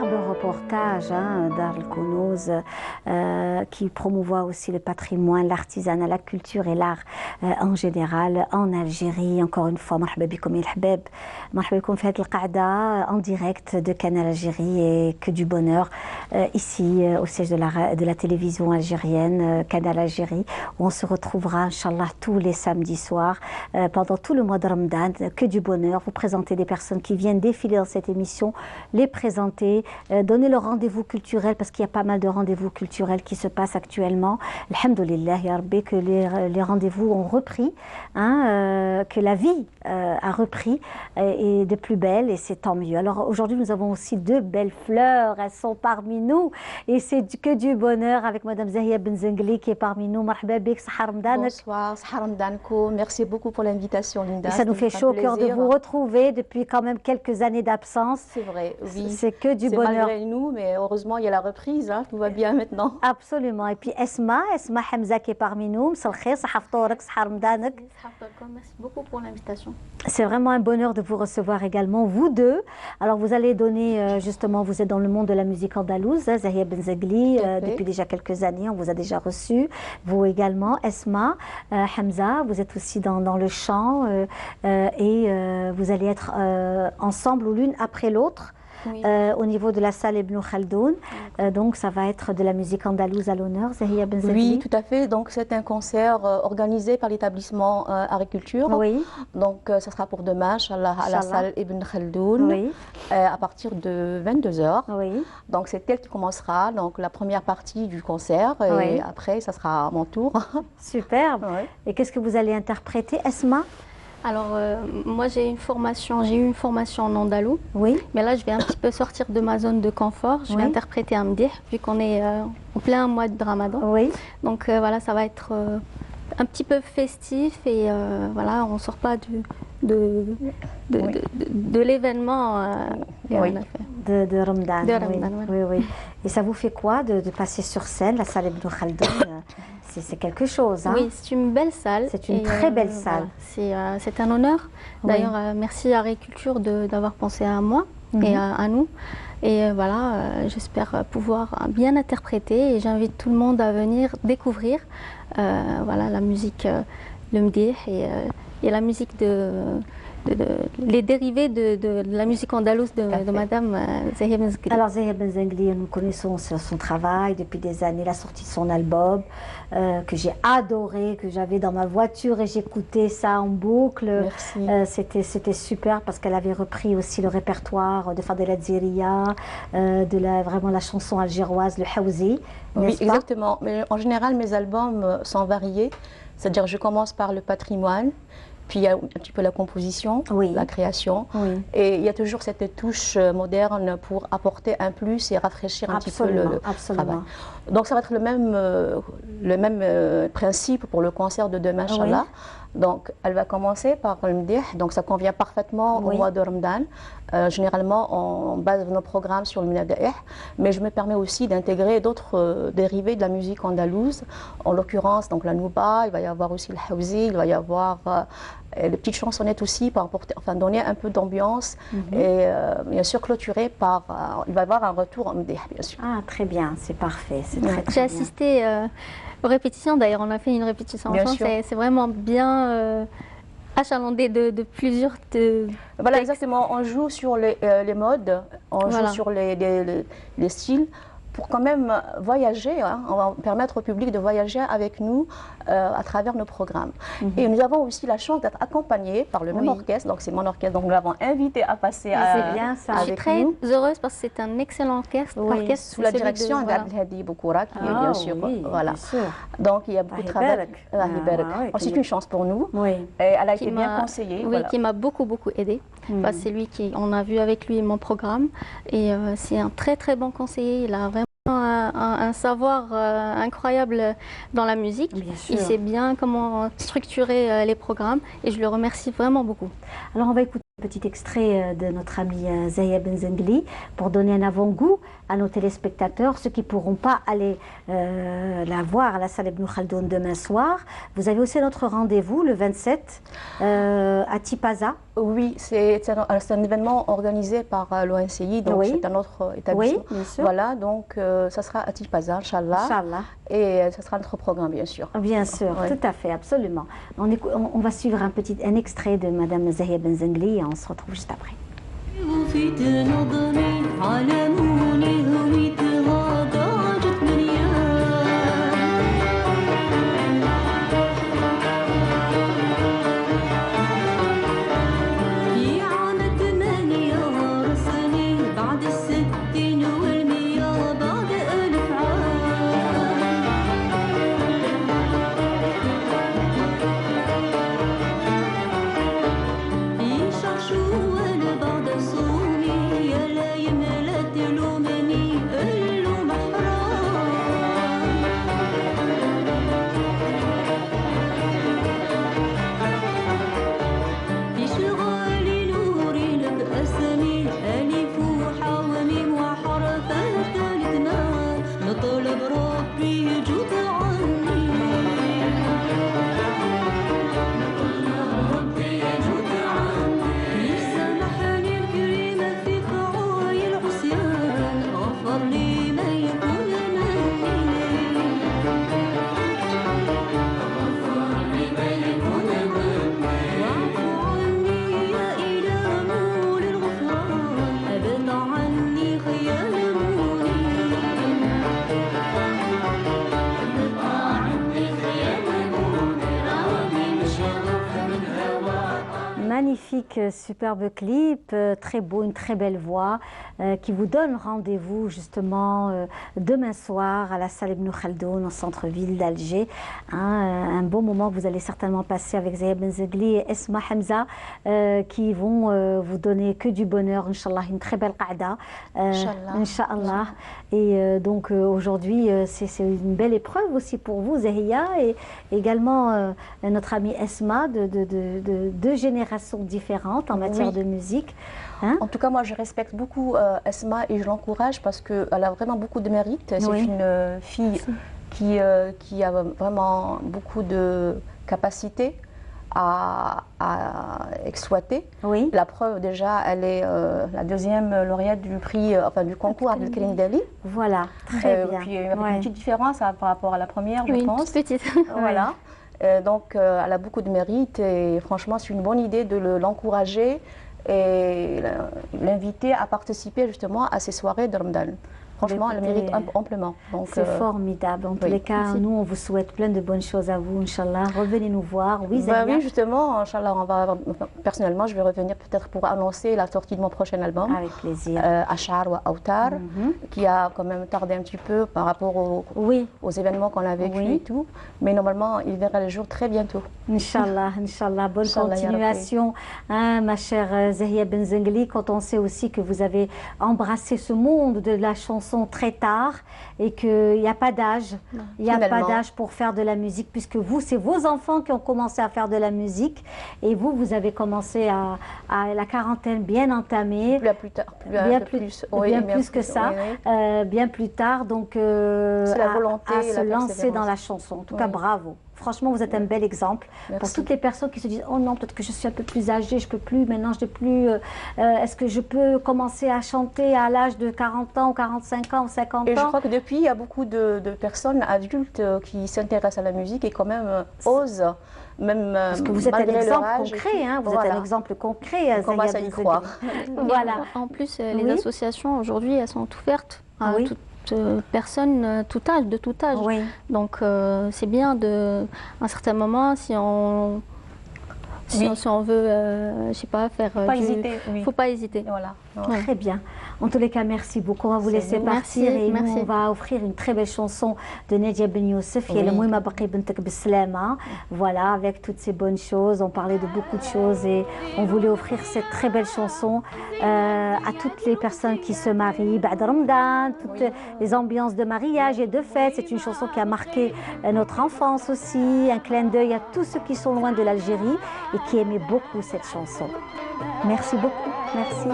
de reportage d'Ar el-Kounouz qui promouvoit aussi le patrimoine, l'artisanat, la culture et l'art en général en Algérie. Encore une fois, marhaba bikoum el hbab, marhaba bikoum fi had al-qa'da en direct de Canal Algérie et que du bonheur ici au siège de la télévision algérienne, Canal Algérie, où on se retrouvera, Inch'Allah, tous les samedis soirs pendant tout le mois de Ramadan. Que du bonheur, vous présentez des personnes qui viennent défiler dans cette émission, les présenter, donner leur rendez-vous culturel parce qu'il y a pas mal de rendez-vous culturels qui se passent actuellement. Alhamdoulilah, ya Rabbi, que les rendez-vous ont repris, que la vie a repris et de plus belle et c'est tant mieux. Alors aujourd'hui, nous avons aussi deux belles fleurs, elles sont parmi nous et c'est que du bonheur avec Madame Zahia Benzengli qui est parmi nous. Marhaba bik, Sahar Ramadan. Bonsoir, Sahar Ramadanko. Merci beaucoup pour l'invitation, Linda. Et ça nous fait chaud au cœur de vous retrouver depuis quand même quelques années d'absence. C'est vrai, oui. C'est que du bonheur. C'est malgré nous, mais heureusement, il y a la reprise, tout va bien maintenant. Absolument. Et puis Esma Hamza qui est parmi nous. Merci beaucoup pour l'invitation. C'est vraiment un bonheur de vous recevoir également, vous deux. Alors vous allez donner, justement, vous êtes dans le monde de la musique andalouse, Zahia Benzengli, depuis déjà quelques années, on vous a déjà reçu. Vous également, Esma Hamza, vous êtes aussi dans le chant et vous allez être ensemble ou l'une après l'autre. Oui. Au niveau de la salle Ibn Khaldoun. Donc ça va être de la musique andalouse à l'honneur, Zahia Benzengli. Oui, tout à fait. Donc c'est un concert organisé par l'établissement Agriculture. Oui. Donc ça sera pour demain, Inch'Allah, à la salle Ibn Khaldoun, oui. À partir de 22h. Oui. Donc c'est elle qui commencera donc, la première partie du concert et oui. après ça sera à mon tour. Superbe. Oui. Et qu'est-ce que vous allez interpréter, Esma? Alors, moi, j'ai eu une formation en andalou. Oui. Mais là, je vais un petit peu sortir de ma zone de confort. Je vais interpréter un mdih, vu qu'on est en plein mois de Ramadan. Oui. Donc, voilà, ça va être un petit peu festif et voilà, on ne sort pas de l'événement de Ramadan. Oui, oui. Et ça vous fait quoi de passer sur scène, la salle Ibn Khaldoun? C'est quelque chose. Oui, c'est une belle salle. C'est une très belle salle. Voilà. C'est un honneur. D'ailleurs, merci à Agriculture d'avoir pensé à moi et à nous. Et voilà, j'espère pouvoir bien interpréter et j'invite tout le monde à venir découvrir voilà, la musique, le mdih et la musique les dérivés de la musique andalouse de Madame Zahia Benzengli. Alors Zahia Benzengli, nous connaissons son travail depuis des années, la sortie de son album que j'ai adoré, que j'avais dans ma voiture et j'écoutais ça en boucle. C'était super parce qu'elle avait repris aussi le répertoire de Fadela Dziria, vraiment la chanson algéroise, le Haouzi. Oui, exactement. Mais en général, mes albums sont variés. C'est-à-dire je commence par le patrimoine, puis il y a un petit peu la composition, la création. Oui. Et il y a toujours cette touche moderne pour apporter un plus et rafraîchir un petit peu le travail. Donc ça va être le même principe pour le concert de demain, Inch'Allah. Donc elle va commencer par le mdih, donc ça convient parfaitement au mois de Ramadan. Généralement on base nos programmes sur le minadaih, mais je me permets aussi d'intégrer d'autres dérivés de la musique andalouse, en l'occurrence donc la nouba, il va y avoir aussi le haouzi, il va y avoir les petites chansonnettes aussi pour apporter, enfin donner un peu d'ambiance et bien sûr clôturer par, il va y avoir un retour en mdih bien sûr. Ah très bien, c'est parfait, c'est J'ai assisté aux répétitions, d'ailleurs on a fait une répétition ensemble, c'est vraiment bien achalandé de plusieurs... Voilà exactement, on joue sur les modes, on joue sur les styles, pour quand même voyager, on va permettre au public de voyager avec nous à travers nos programmes. Et nous avons aussi la chance d'être accompagnés par le même orchestre, donc c'est mon orchestre, donc nous l'avons invité à passer c'est bien ça. Je suis très heureuse parce que c'est un excellent orchestre, sous la direction d'Abdelhadi Boukoura, qui est bien sûr, voilà. Donc il y a beaucoup de travail. C'est une chance pour nous, et elle a été bien conseillée. Oui, qui m'a beaucoup aidée. C'est lui on a vu avec lui mon programme, et c'est un très bon conseiller, il a vraiment un savoir incroyable dans la musique. Il sait bien comment structurer les programmes et je le remercie vraiment beaucoup. Alors on va écouter un petit extrait de notre amie Zahia Benzengli pour donner un avant-goût à nos téléspectateurs, ceux qui ne pourront pas aller la voir à la salle Ibn Khaldoun demain soir. Vous avez aussi notre rendez-vous le 27 à Tipaza. Oui, c'est un événement organisé par l'ONCI, donc Oui. c'est un autre établissement. Oui, bien sûr. Voilà, donc ça sera à Tipaza, Inch'Allah. Inch'Allah. Et ça sera notre programme, bien sûr. Bien sûr, Ouais. tout à fait, absolument. On va suivre un extrait de Madame Zahia Benzengli et on se retrouve juste après. Magnifique, superbe clip, très beau, une très belle voix qui vous donne rendez-vous justement demain soir à la salle Ibn Khaldoun au centre-ville d'Alger. Un beau moment que vous allez certainement passer avec Zahia Benzengli et Esma Hamza qui vont vous donner que du bonheur, Inch'Allah, une très belle qa'da. Inch'Allah. Et donc aujourd'hui, c'est une belle épreuve aussi pour vous, Zahia, et également notre amie Esma, de deux générations différentes en matière de musique. Hein? En tout cas, moi, je respecte beaucoup Esma et je l'encourage parce qu'elle a vraiment beaucoup de mérite. C'est une fille qui a vraiment beaucoup de capacité à exploiter. Oui. La preuve, déjà, elle est la deuxième lauréate du prix, du concours Abdelkrim Dali. Voilà, très bien. Puis il y a une petite différence par rapport à la première, je pense. Une petite. Voilà. Donc, elle a beaucoup de mérite et franchement, c'est une bonne idée de l'encourager et l'inviter à participer justement à ces soirées de Ramadan. Franchement, elle mérite amplement. C'est formidable. En tous les cas, nous, on vous souhaite plein de bonnes choses à vous, Inch'Allah. Revenez nous voir. Oui, Zahia. Oui, justement, Inch'Allah, personnellement, je vais revenir peut-être pour annoncer la sortie de mon prochain album. Avec plaisir. Ash'ar wa Awtar, qui a quand même tardé un petit peu par rapport aux événements qu'on a vécu et tout. Mais normalement, il verra le jour très bientôt. Inch'Allah, Inch'Allah. Bonne continuation, ma chère Zahia Benzengli, quand on sait aussi que vous avez embrassé ce monde de la chanson très tard et qu'il n'y a pas d'âge. Il n'y a pas d'âge pour faire de la musique puisque vous, c'est vos enfants qui ont commencé à faire de la musique et vous avez commencé à la quarantaine bien entamée. Bien plus que ça, bien plus tard. Donc, la volonté à se lancer dans la chanson. En tout cas, bravo. Franchement, vous êtes un bel exemple pour toutes les personnes qui se disent « Oh non, peut-être que je suis un peu plus âgée, je ne peux plus, maintenant je n'ai plus... Est-ce que je peux commencer à chanter à l'âge de 40 ans ou 45 ans ou 50 ans ?» Et je crois que depuis, il y a beaucoup de personnes adultes qui s'intéressent à la musique et quand même osent, même parce que vous êtes un exemple concret, hein, vous êtes un exemple concret. On commence à y croire. Voilà. En plus, les associations aujourd'hui, elles sont ouvertes à toute personne, de tout âge. Oui. Donc c'est bien de, à un certain moment, si on veut, je sais pas, faire. Faut pas hésiter. Voilà. Très bien. En tous les cas, merci beaucoup. On va vous laisser partir et nous, on va offrir une très belle chanson de Nadia Ben Youssef, qui est le Mouima Baqi Bentek Bislama. Voilà, avec toutes ces bonnes choses. On parlait de beaucoup de choses et on voulait offrir cette très belle chanson à toutes les personnes qui se marient. Ba'd Ramadan, toutes les ambiances de mariage et de fête. C'est une chanson qui a marqué notre enfance aussi. Un clin d'œil à tous ceux qui sont loin de l'Algérie et qui aimaient beaucoup cette chanson. Merci beaucoup. Merci.